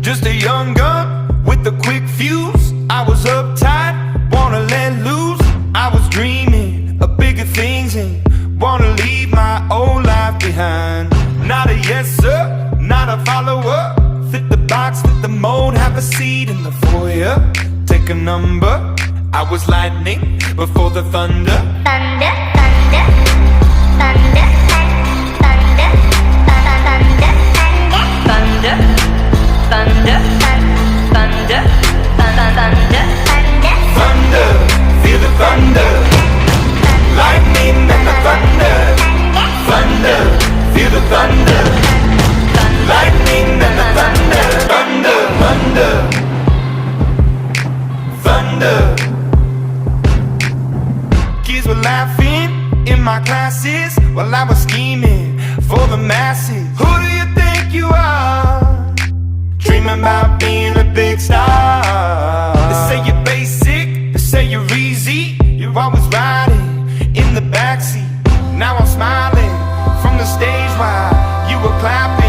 Just a young gun with a quick fuse. I was uptight, wanna let loose. I was dreaming of bigger things and wanna leave my old life behind. Not a yes sir, not a follower. Fit the box, fit the mold, have a seat in the foyer. Take a number. I was lightning before the thunder. Thunder, thunder, thunder, thunder, thunder, thunder, thunder, thunder, thunder, Thunder, feel the thunder. Lightning and the thunder. Thunder, feel the thunder. Lightning and the thunder. Thunder, thunder, thunder. Kids were laughing in my classes while I was scheming for the masses. Who do you think you are? Dreaming about being a big star. They say you're basic, they say you're easy. You're always riding in the backseat. Now I'm smiling from the stage while you were clapping.